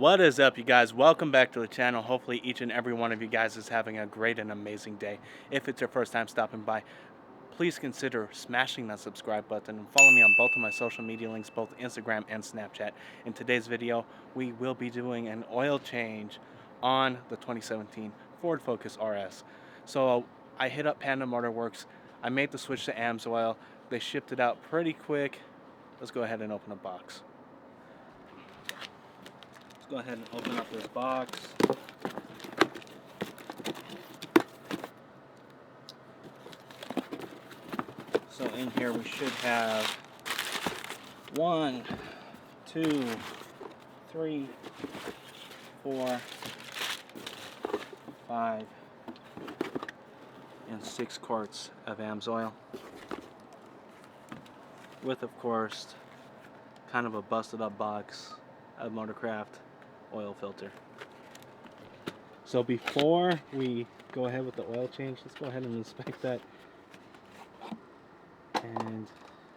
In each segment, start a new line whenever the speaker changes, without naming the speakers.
What is up, you guys? Welcome back to the channel. Hopefully each and every one of you guys is having a great and amazing day. If it's your first time stopping by, please consider smashing that subscribe button and follow me on both of my social media links, both Instagram and Snapchat. In today's video, we will be doing an oil change on the 2017 Ford Focus RS. So I hit up Panda Motor Works. I made the switch to Amsoil. They shipped it out pretty quick. Let's go ahead and open a box. Let's go ahead and open up this box. So in here we should have 1, 2, 3, 4, 5, and 6 quarts of Amsoil. With, of course, kind of a busted up box of Motorcraft oil filter. So before we go ahead with the oil change, let's go ahead and inspect that. And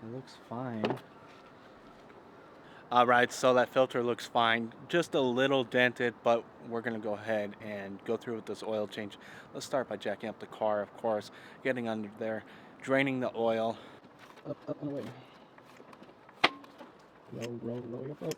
it looks fine. Alright, so that filter looks fine. Just a little dented, but we're going to go ahead and go through with this oil change. Let's start by jacking up the car, of course, getting under there, draining the oil. Up, away. Low, up.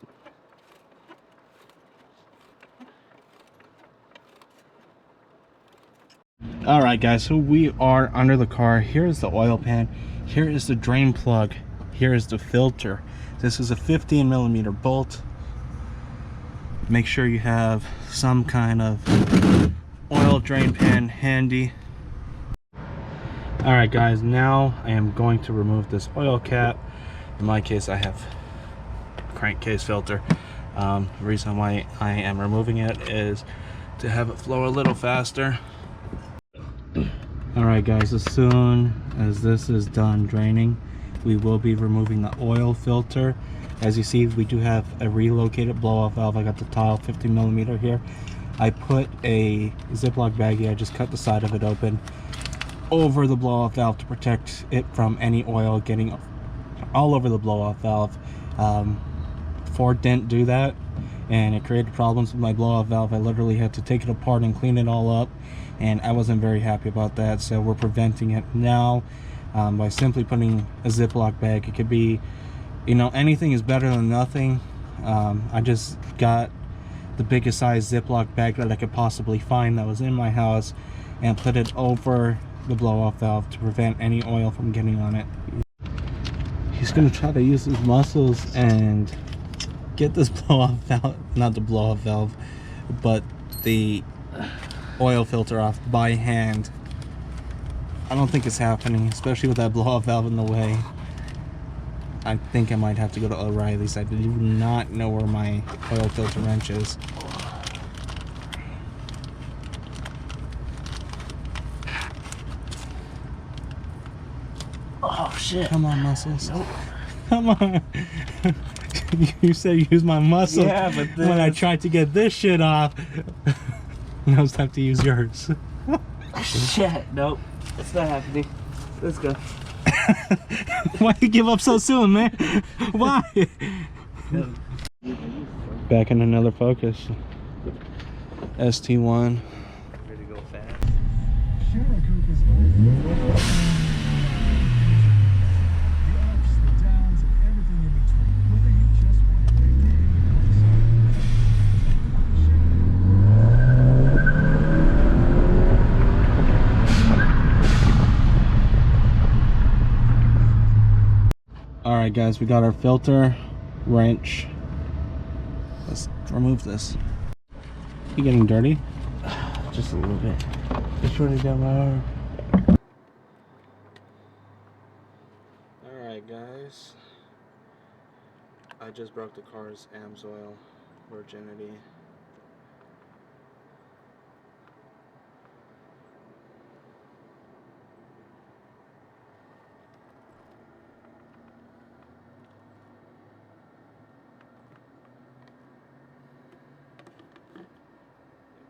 Alright guys, so we are under the car. Here's the oil pan. Here is the drain plug. Here is the filter. This is a 15mm bolt. Make sure you have some kind of oil drain pan handy. Alright guys, now I am going to remove this oil cap. In my case, I have crankcase filter. The reason why I am removing it is to have it flow a little faster. Alright guys, as soon as this is done draining, we will be removing the oil filter. As you see, we do have a relocated blow-off valve. I got the Tial 50mm here. I put a Ziploc baggie, I just cut the side of it open over the blow-off valve to protect it from any oil getting all over the blow-off valve. Ford didn't do that, and it created problems with my blow-off valve. I literally had to take it apart and clean it all up, and I wasn't very happy about that. So we're preventing it now by simply putting a Ziploc bag. It could be, you know, anything is better than nothing. I just got the biggest size Ziploc bag that I could possibly find that was in my house and put it over the blow-off valve to prevent any oil from getting on it. He's gonna try to use his muscles and get this blow-off valve, not the blow-off valve, but the oil filter off by hand. I don't think it's happening, especially with that blow-off valve in the way. I think I might have to go to O'Reilly's. I do not know where my oil filter wrench is.
Oh shit.
Come on, muscles.
Nope.
Come on. You said use my muscle.
Yeah, but
when I tried to get this shit off, now it's time to use yours.
Shit, nope. It's not happening. Let's go.
Why you give up so soon, man? Why? Back in another Focus. ST1.
Ready to go fast.
Alright guys, we got our filter, wrench. Let's remove this. You getting dirty?
Just a little bit. Just running down my arm.
Alright guys, I just broke the car's Amsoil virginity.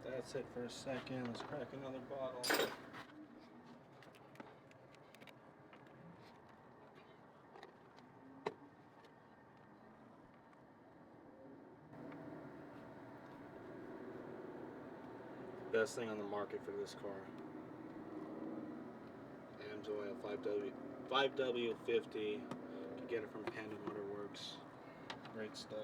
That's it for a second. Let's crack another bottle. Best thing on the market for this car. Amsoil 5W50. You can get it from Panda Motorworks. Great stuff.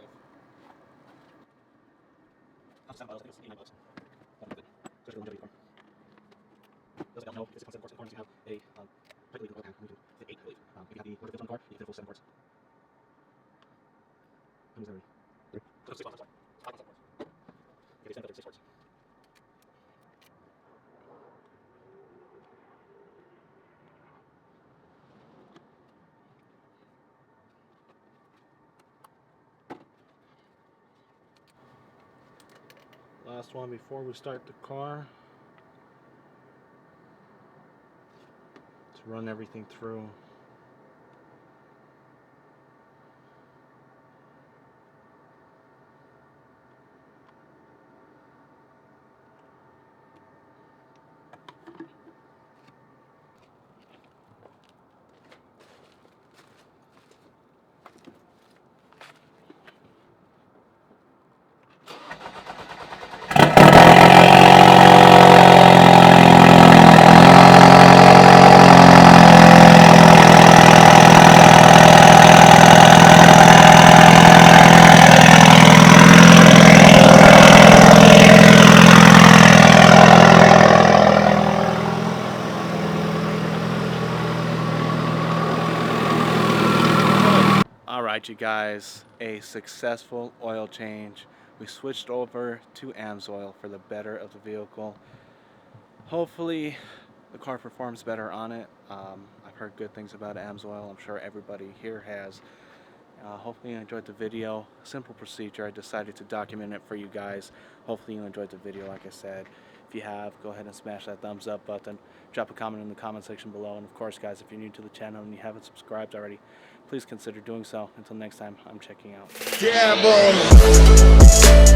$7, I think it's $89. Especially longevity car. Does it know it's 6.7 quarts. Of course, you have a particularly good oil pan. You can fit 8, I believe. If you have the water filter on the car, you can fit a full 7 quarts. How many is that already? 3. So 6 quarts, I'm sorry. 5.7 quarts. Okay, they stand up there 6 quarts. Last one before we start the car. To run everything through. Alright, you guys, a successful oil change. We switched over to Amsoil for the better of the vehicle. Hopefully the car performs better on it. I've heard good things about Amsoil. I'm sure everybody here has. Hopefully you enjoyed the video. Simple procedure. I decided to document it for you guys. Hopefully you enjoyed the video, like I said. If you have, go ahead and smash that thumbs up button. Drop a comment in the comment section below. And of course, guys, if you're new to the channel and you haven't subscribed already, please consider doing so. Until next time, I'm checking out.
Yeah, boy.